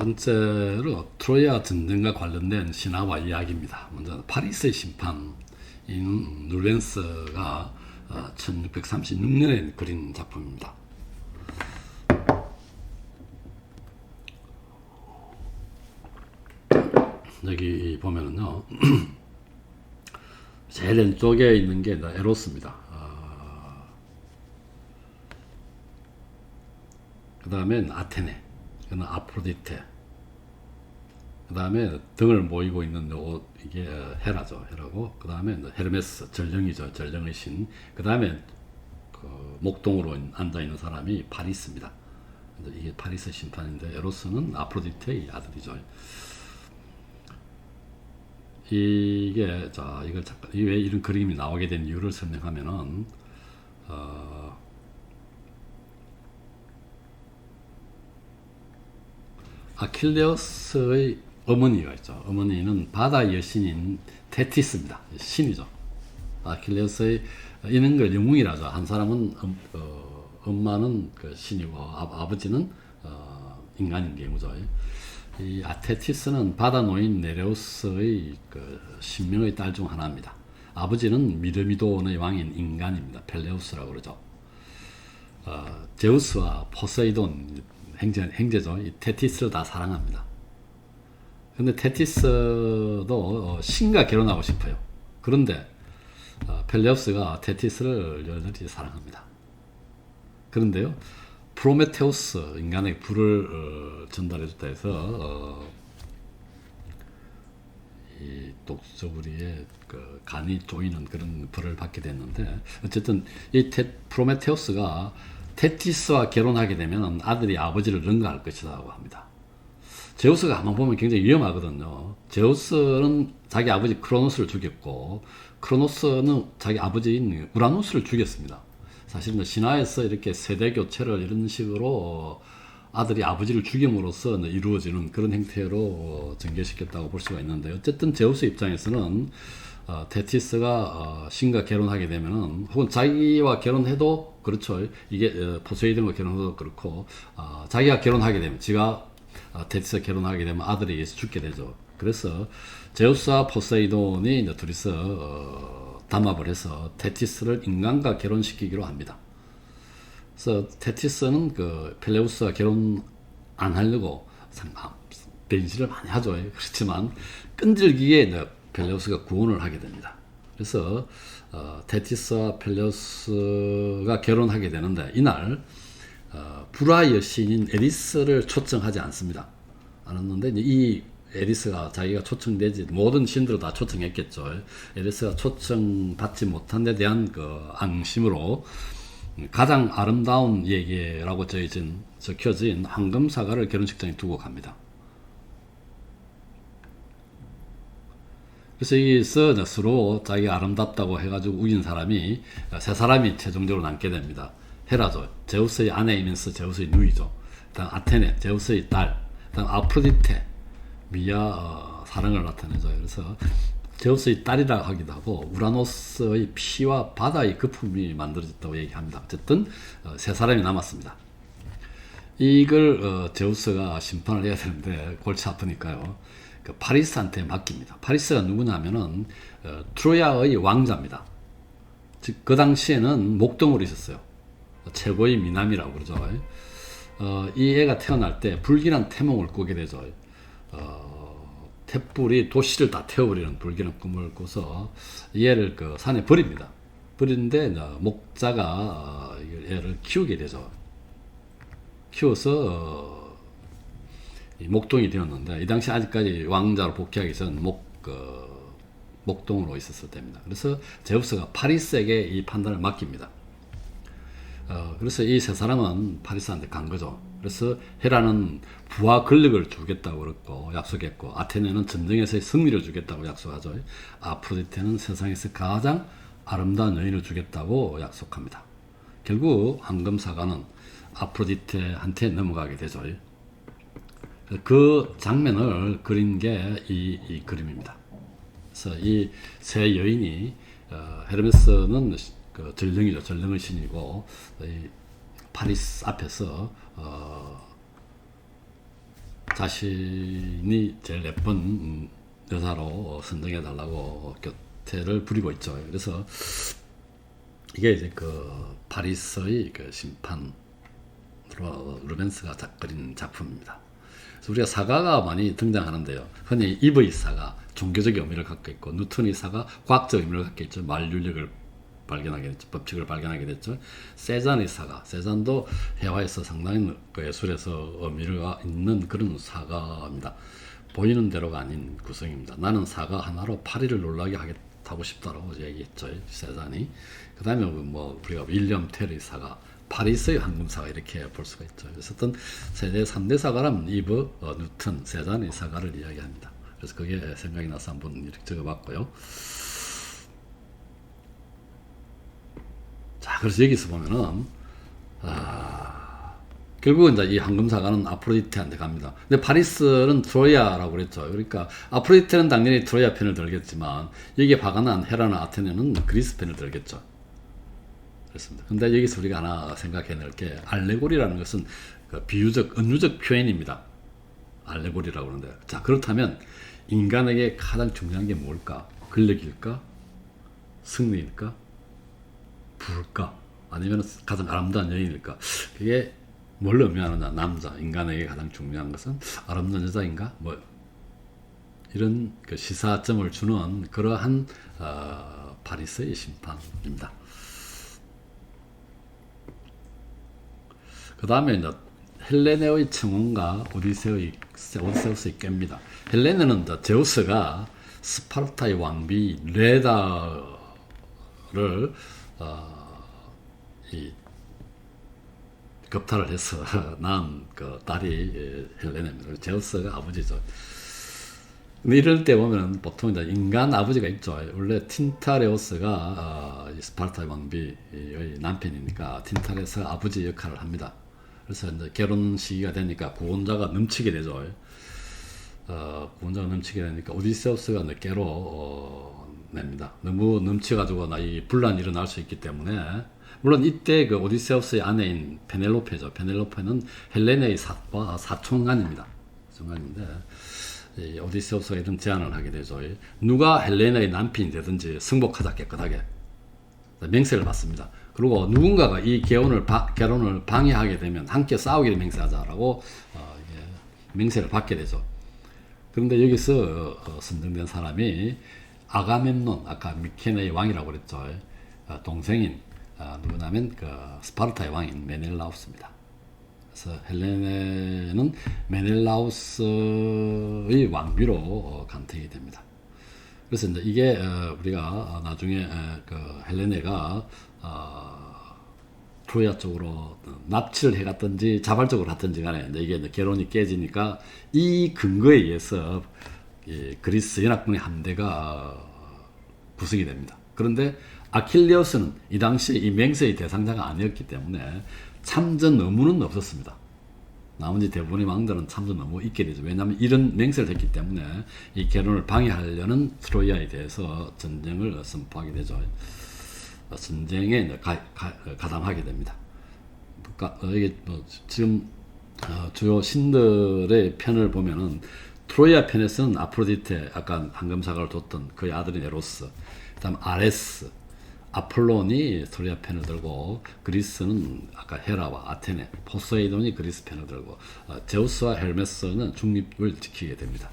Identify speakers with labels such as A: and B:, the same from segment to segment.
A: 번째로 트로야 전쟁과 관련된 신화와 이야기입니다. 먼저 파리스의 심판인 룰렌스가 1636년에 그린 작품입니다. 여기 보면은요, 제일 왼쪽에 있는 게 에로스입니다. 그 다음엔 아테네, 그다음 아프로디테, 그 다음에 등을 모이고 있는 이게 헤라죠, 헤라고. 그 다음에 헤르메스, 전령이죠, 전령의 신. 그 다음에 그 목동으로 앉아 있는 사람이 파리스입니다. 이게 파리스 심판인데, 에로스는 아프로디테의 아들이죠. 이게 이걸 잠깐 왜 이런 그림이 나오게 된 이유를 설명하면은 아킬레우스의 어머니가 있죠. 어머니는 바다 여신인 테티스입니다. 신이죠. 아킬레우스의 이런 걸 영웅이라죠. 한 사람은 엄마는 그 신이고 아버지는 인간인 경우죠. 이 아테티스는 바다 노인 네레우스의 그 신명의 딸 중 하나입니다. 아버지는 미르미돈의 왕인 인간입니다. 펠레우스라고 그러죠. 제우스와 포세이돈 형제죠. 이 테티스를 다 사랑합니다. 근데 테티스도 신과 결혼하고 싶어요. 그런데 펠레우스가 테티스를 여전히 사랑합니다. 그런데요, 프로메테우스, 인간에게 불을 전달해줬다 해서 이 독소부리의 그 간이 조이는 그런 벌을 받게 됐는데, 어쨌든 이 프로메테우스가 테티스와 결혼하게 되면 아들이 아버지를 능가할 것이라고 합니다. 제우스가 한번 보면 굉장히 위험하거든요. 제우스는 자기 아버지 크로노스를 죽였고, 크로노스는 자기 아버지인 우라노스를 죽였습니다. 사실 신화에서 이렇게 세대 교체를 이런 식으로 아들이 아버지를 죽임으로써 이루어지는 그런 형태로 전개시켰다고 볼 수가 있는데, 어쨌든 제우스 입장에서는 테티스가 신과 결혼하게 되면은, 혹은 자기와 결혼해도 그렇죠. 이게 포세이돈과 결혼해도 그렇고, 자기가 결혼하게 되면, 지가 테티스와 결혼하게 되면 아들에 의해서 죽게 되죠. 그래서 제우스와 포세이돈이 이제 둘이서 담합을 해서 테티스를 인간과 결혼시키기로 합니다. 그래서 테티스는 그 펠레우스와 결혼 안 하려고 변신을 많이 하죠. 그렇지만 끈질기게 펠레우스가 구원을 하게 됩니다. 그래서 테티스와 펠레우스가 결혼하게 되는데, 이날 불화 여신인 에리스를 초청하지 않습니다. 않았는데, 이 에리스가 자기가 초청되지, 모든 신들을 다 초청했겠죠. 에리스가 초청받지 못한 데 대한 그 앙심으로 가장 아름다운 예계라고 적혀진 황금사과를 결혼식장에 두고 갑니다. 그래서 여기서 서로 자기가 아름답다고 해가지고 우긴 사람이 세 사람이 최종적으로 남게 됩니다. 헤라죠. 제우스의 아내이면서 제우스의 누이죠. 그다음 아테네, 제우스의 딸. 그다음 아프로디테, 미아 사랑을 나타내죠. 그래서 제우스의 딸이라 하기도 하고, 우라노스의 피와 바다의 거품이 만들어졌다고 얘기합니다. 어쨌든 세 사람이 남았습니다. 이걸 제우스가 심판을 해야 되는데 골치 아프니까요, 그 파리스한테 맡깁니다. 파리스가 누구냐면은 트로야의 왕자입니다. 즉 그 당시에는 목동으로 있었어요. 최고의 미남이라고 그러죠. 이 애가 태어날 때 불길한 태몽을 꾸게 되죠. 태불이 도시를 다 태워버리는 불길한 꿈을 꿔서 얘를 그 산에 버립니다. 버리는데 목자가 얘를 키우게 되죠. 키워서 목동이 되었는데, 이 당시 아직까지 왕자로 복귀하기 전 목동으로 있었을 때입니다. 그래서 제우스가 파리스에게 이 판단을 맡깁니다. 그래서 이 세 사람은 파리스한테 간 거죠. 그래서 헤라는 부와 권력을 주겠다고 그랬고 약속했고, 아테네는 전쟁에서의 승리를 주겠다고 약속하죠. 아프로디테는 세상에서 가장 아름다운 여인을 주겠다고 약속합니다. 결국 황금사과는 아프로디테한테 넘어가게 되죠. 그 장면을 그린 게 이 그림입니다. 그래서 이 세 여인이 헤르메스는 그 전령이죠. 전령의 신이고, 파리스 앞에서 자신이 제일 예쁜 여자로 선정해 달라고 교태를 부리고 있죠. 그래서 이게 이제 그 파리스의 그 심판으로 루벤스가 그린 작품입니다. 그래서 우리가 사과가 많이 등장하는데요. 흔히 이브의 사과, 종교적 의미를 갖고 있고, 뉴턴의 사과, 과학적 의미를 갖고 있죠. 만류력을 발견하게 됐죠. 법칙을 발견하게 됐죠. 세잔의 사과, 세잔도 회화에서 상당히 그 예술에서 의미가 있는 그런 사과입니다. 보이는 대로가 아닌 구성입니다. 나는 사과 하나로 파리를 놀라게 하고 싶다라고 얘기했죠. 세잔이. 그 다음에 뭐 우리가 윌리엄 텔의 사과, 파리스의 황금사과 이렇게 볼 수가 있죠. 그래서 어떤 세계 3대 사과라면 이브, 뉴턴, 세잔의 사과를 이야기합니다. 그래서 그게 생각이 나서 한번 이렇게 적어봤고요. 자, 그래서 여기서 보면은 결국은 이제 이 황금사과는 아프로디테한테 갑니다. 근데 파리스는 트로이아라고 그랬죠. 그러니까 아프로디테는 당연히 트로이아 편을 들겠지만 여기에 화가 난 헤라나 아테네는 그리스 편을 들겠죠. 그렇습니다. 근데 여기서 우리가 하나 생각해낼 게 알레고리라는 것은 그 비유적, 은유적 표현입니다. 알레고리라고 하는데, 자, 그렇다면 인간에게 가장 중요한 게 뭘까? 권력일까? 승리일까? 부일까? 아니면 가장 아름다운 여인일까? 그게 뭘 의미하느냐? 남자, 인간에게 가장 중요한 것은 아름다운 여자인가? 뭐 이런 그 시사점을 주는 그러한 파리스의 심판입니다. 그 다음에 이제 헬레네의 청혼과 오디세우스의 꾀입니다. 헬레네는 이제 제우스가 스파르타의 왕비 레다를 겁탈을 해서 낳은 그 딸이 헬레네입니다. 제우스가 아버지죠. 근데 이럴 때 보면 보통 이제 인간 아버지가 있죠. 원래 틴타레우스가 스파르타의 왕비의 남편이니까 틴타레스가 아버지 역할을 합니다. 그래서 이제 결혼 시기가 되니까 구원자가 넘치게 되죠. 구원자가 넘치게 되니까 오디세우스가 늦게로 냅니다. 너무 넘쳐가지고 이 분란이 일어날 수 있기 때문에, 물론 이때 그 오디세우스의 아내인 페넬로페죠. 페넬로페는 헬레네의 사촌간입니다. 사촌간인데 오디세우스가 이런 제안을 하게 되죠. 누가 헬레네의 남편이 되든지 승복하자, 깨끗하게 맹세를 받습니다. 그리고 누군가가 이 결혼을 방해하게 되면 함께 싸우기를 맹세하자라고 맹세를 받게 되죠. 그런데 여기서 선정된 사람이 아가멤논, 아까 미케네의 왕이라고 그랬죠. 동생인 누구냐면 그 스파르타의 왕인 메넬라우스입니다. 그래서 헬레네는 메넬라우스의 왕비로 간택이 됩니다. 그래서 이제 이게 우리가 나중에 그 헬레네가 트로야 쪽으로 납치를 해갔든지 자발적으로 갔든지 간에 이게 결혼이 깨지니까 이 근거에 의해서 그리스 연합군의 함대가 구성이 됩니다. 그런데 아킬레우스는 이 당시 이 맹세의 대상자가 아니었기 때문에 참전 의무는 없었습니다. 나머지 대부분의 왕들은 참전 의무 있게 되죠. 왜냐하면 이런 맹세를 했기 때문에 이 결혼을 방해하려는 트로이아에 대해서 전쟁을 선포하게 되죠. 전쟁에 가담하게 됩니다. 이게 지금 주요 신들의 편을 보면은 트로이아 편에서는 아프로디테, 아까 황금사과를 뒀던 그의 아들인 에로스, 그다음 아레스, 아폴론이 트로이아 편을 들고, 그리스는 아까 헤라와 아테네, 포세이돈이 그리스 편을 들고, 제우스와 헬메스는 중립을 지키게 됩니다.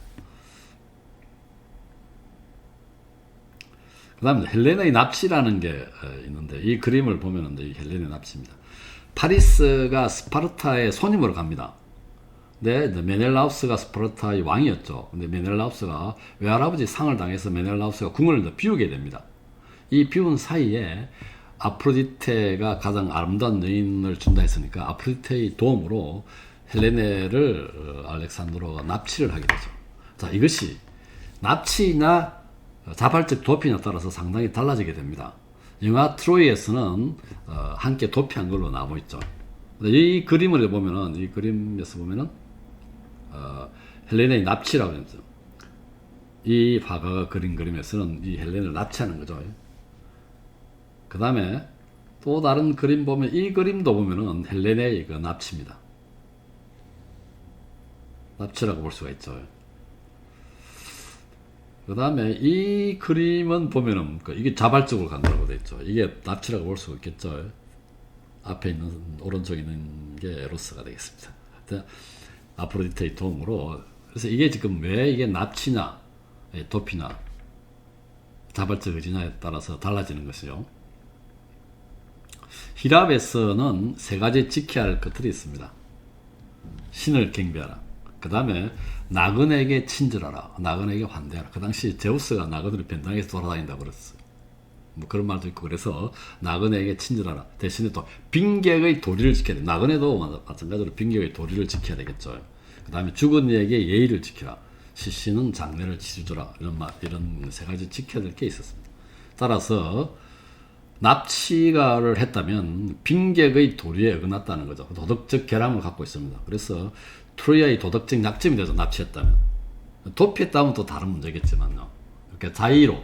A: 그 다음에 헬레네의 납치라는 게 있는데, 이 그림을 보면 이 헬레네의 납치입니다. 파리스가 스파르타의 손님으로 갑니다. 근데 메넬라우스가 스파르타의 왕이었죠. 근데 메넬라우스가 외할아버지 상을 당해서 메넬라우스가 궁을 비우게 됩니다. 이 비운 사이에 아프로디테가 가장 아름다운 여인을 준다 했으니까 아프로디테의 도움으로 헬레네를 알렉산드로가 납치를 하게 되죠. 자, 이것이 납치나 자발적 도피에 따라서 상당히 달라지게 됩니다. 영화 트로이에서는 함께 도피한 걸로 나와 있죠. 이 그림을 보면은, 이 그림에서 보면은 헬레네의 납치라고 했죠. 이 화가가 그린 그림에서는 이 헬레네를 납치하는 거죠. 그 다음에 또 다른 그림 보면, 이 그림도 보면은 헬레네의 그 납치입니다. 납치라고 볼 수가 있죠. 그 다음에 이 그림은 보면은 이게 자발적으로 간 거라고 돼 있죠. 이게 납치라고 볼 수가 있겠죠. 앞에 있는 오른쪽에 있는 게 에로스가 되겠습니다. 아프로디테의 도움으로. 그래서 이게 지금 왜 이게 납치냐 도피나 자발적 의지냐에 따라서 달라지는 것이죠. 히랍에서는 세 가지 지켜야 할 것들이 있습니다. 신을 경배하라. 그 다음에 나그네에게 친절하라. 나그네에게 환대하라. 그 당시 제우스가 나그네를 변장해서 돌아다닌다고 그랬어요. 뭐 그런 말도 있고. 그래서 나그네에게 친절하라. 대신에 또 빈객의 도리를 지켜야 돼. 나그네도 마찬가지로 빈객의 도리를 지켜야 되겠죠. 그 다음에 죽은 이에게 예의를 지키라. 시신은 장례를 치르라. 이런 세 가지 지켜야 될 게 있었습니다. 따라서 납치가를 했다면 빈객의 도리에 어긋났다는 거죠. 도덕적 결함을 갖고 있습니다. 그래서 트로이아의 도덕적 약점이 돼서 납치했다면, 도피했다면 또 다른 문제겠지만요. 이렇게 자의로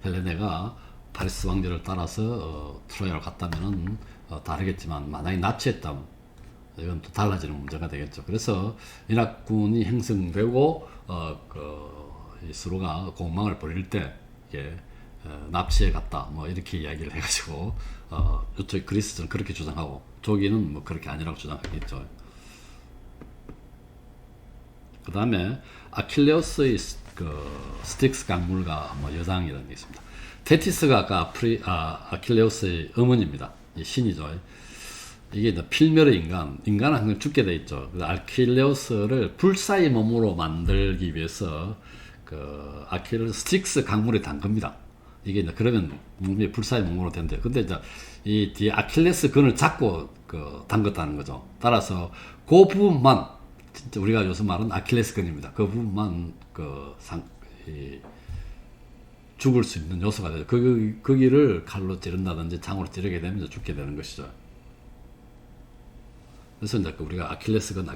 A: 헬레네가 파리스 왕조를 따라서 트로이아로 갔다면은 다르겠지만, 만약에 납치했다면 이건 또 달라지는 문제가 되겠죠. 그래서 이락군이 형성되고 이 서로가 공망을 벌일 때 이게 납치해 갔다 뭐 이렇게 이야기를 해가지고 이쪽 그리스는 그렇게 주장하고 조기는 뭐 그렇게 아니라고 주장하겠죠. 그 다음에 아킬레우스의 스틱스 강물과 뭐 여장이라는 게 있습니다. 테티스가 아까 아킬레우스의 어머니입니다. 신이죠. 이게 필멸의 인간은 항상 죽게 돼 있죠. 아킬레우스를 불사의 몸으로 만들기 위해서 아킬레우스 스틱스 강물에 담급니다. 이게 이제 그러면 몸이 불사의 몸으로 된대요. 근데 이제 이 뒤에 아킬레스 근을 잡고 담갔다는 거죠. 따라서 그 부분만, 진짜 우리가 요즘 말은 아킬레스 근입니다. 그 부분만 죽을 수 있는 요소가 되죠. 거기를 칼로 찌른다든지 창으로 찌르게 되면 죽게 되는 것이죠. 그래서 이제 우리가 아킬레스건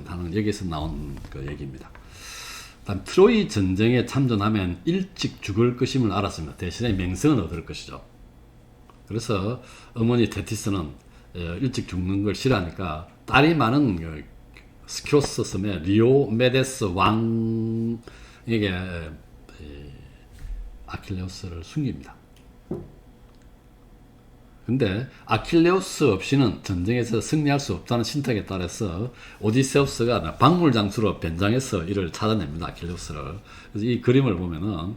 A: 하는 여기서 나온 얘기입니다. 다음 트로이 전쟁에 참전하면 일찍 죽을 것임을 알았습니다. 대신에 명성은 얻을 것이죠. 그래서 어머니 테티스는 일찍 죽는 걸 싫어하니까 딸이 많은 스키로스 섬의 리오메데스 왕에게 아킬레우스를 숨깁니다. 근데 아킬레우스 없이는 전쟁에서 승리할 수 없다는 신탁에 따라서 오디세우스가 박물장수로 변장해서 이를 찾아냅니다. 아킬레우스를. 그래서 이 그림을 보면은,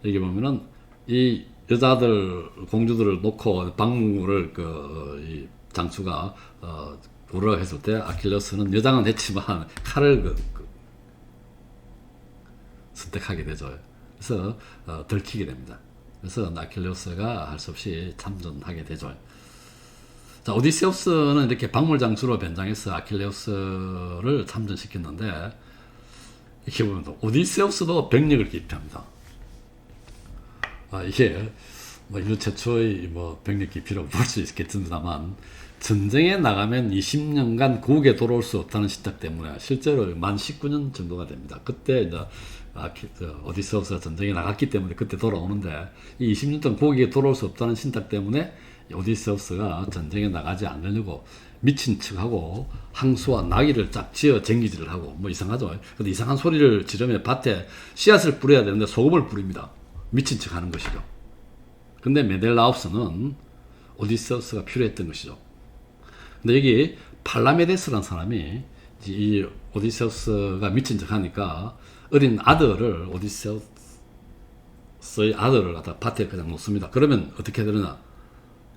A: 여기 보면은 이 여자들 공주들을 놓고 박물을 이 장수가 우르르 했을 때 아킬레우스는 여장은 했지만 칼을 선택하게 되죠. 그래서 들키게 됩니다. 그래서 아킬레우스가 할 수 없이 참전하게 되죠. 자, 오디세우스는 이렇게 박물장수로 변장해서 아킬레우스를 참전시켰는데, 이렇게 보면 오디세우스도 병력을 기피합니다. 이게 뭐 인류 최초의 병력 기피라고 볼 수 있겠습니다만, 전쟁에 나가면 20년간 고국에 돌아올 수 없다는 신탁 때문에 실제로 만 19년 정도가 됩니다. 그때 이제 오디세우스가 전쟁에 나갔기 때문에 그때 돌아오는데, 이 20년 동안 고국에 돌아올 수 없다는 신탁 때문에 오디세우스가 전쟁에 나가지 않으려고 미친 척하고 항수와 나귀를 짝지어 쟁기질을 하고 뭐 이상하죠. 근데 이상한 소리를 지르면 밭에 씨앗을 뿌려야 되는데 소금을 뿌립니다. 미친 척하는 것이죠. 근데 메델라우스는 오디세우스가 필요했던 것이죠. 근데 여기 팔라메데스라는 사람이 이 오디세우스가 미친 척하니까 어린 아들을, 오디세우스의 아들을 갖다 밭에 그냥 놓습니다. 그러면 어떻게 되느냐?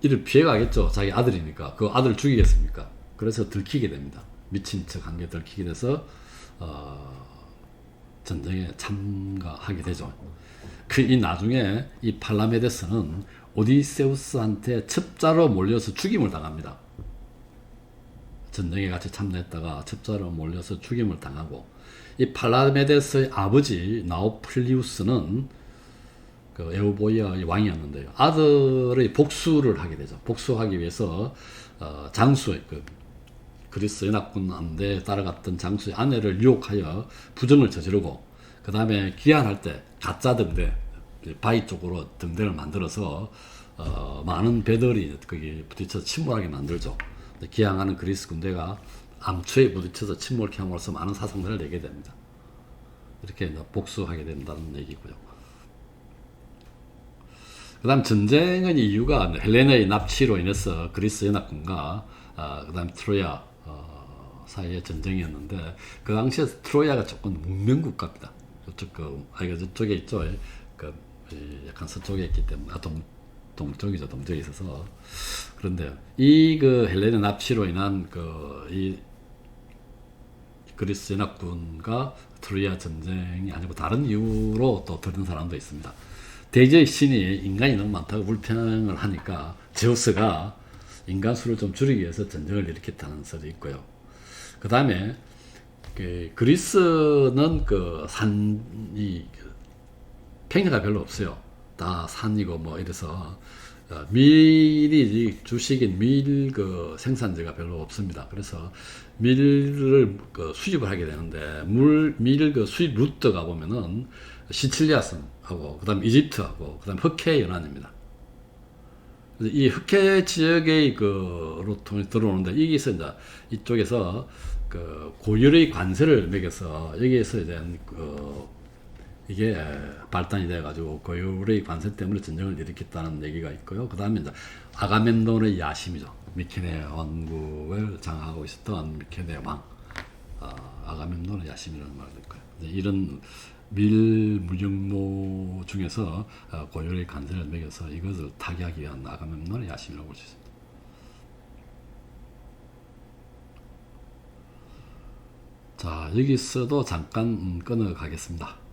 A: 이를 피해가겠죠. 자기 아들이니까. 그 아들을 죽이겠습니까? 그래서 들키게 됩니다. 미친 척한 게 들키게 돼서 전쟁에 참가하게 되죠. 이 나중에 이 팔라메데스는 오디세우스한테 첩자로 몰려서 죽임을 당합니다. 전쟁에 같이 참여했다가 첩자로 몰려서 죽임을 당하고, 이 팔라메데스의 아버지 나오플리우스는 에우보이아의 왕이었는데요. 아들의 복수를 하게 되죠. 복수하기 위해서 장수의 그리스 연합군 함대에 따라갔던 장수의 아내를 유혹하여 부정을 저지르고, 그 다음에 귀환할 때 가짜 등대, 바위 쪽으로 등대를 만들어서 많은 배들이 거기 부딪혀서 침몰하게 만들죠. 기항하는 그리스 군대가 암초에 부딪혀서 침몰케 함으로써 많은 사상들을 내게 됩니다. 이렇게 복수하게 된다는 얘기고요. 그 다음 전쟁의 이유가 헬레나의 납치로 인해서 그리스 연합군과 그 다음 트로야 사이의 전쟁이었는데, 그 당시에 트로야가 조금 문명국가입니다. 저쪽에 있죠. 약간 서쪽에 있기 때문에, 동쪽이죠. 동쪽에 있어서. 그런데 이 헬레나 납치로 인한 이 그리스 연합군과 트로야 전쟁이 아니고 다른 이유로 또 들은 사람도 있습니다. 대지의 신이 인간이 너무 많다고 불평을 하니까 제우스가 인간 수를 좀 줄이기 위해서 전쟁을 일으켰다는 설이 있고요. 그 다음에 그리스는 산이 평야가 별로 없어요. 다 산이고 뭐 이래서 밀이 주식인 밀 생산지가 별로 없습니다. 그래서 밀을 수입을 하게 되는데, 밀 수입 루트가 보면은 시칠리아섬하고 그다음 이집트하고 그다음 흑해 연안입니다. 그래서 이 흑해 지역의 루트를 들어오는데, 여기서 이제 이쪽에서 고율의 관세를 매겨서 여기에서 이제 이게 발단이 돼가지고 고율의 관세 때문에 전쟁을 일으켰다는 얘기가 있고요. 그 다음에 이제 아가멤논의 야심이죠. 미케네 왕국을 장악하고 있었던 미케네 왕, 아가멤논의 야심이라는 말도 있고요. 이런 밀 무역로 중에서 고율의 관세를 매겨서 이것을 타개하기 위한 아가멤논의 야심이라고 볼 수 있습니다. 자, 여기서도 잠깐 끊어 가겠습니다.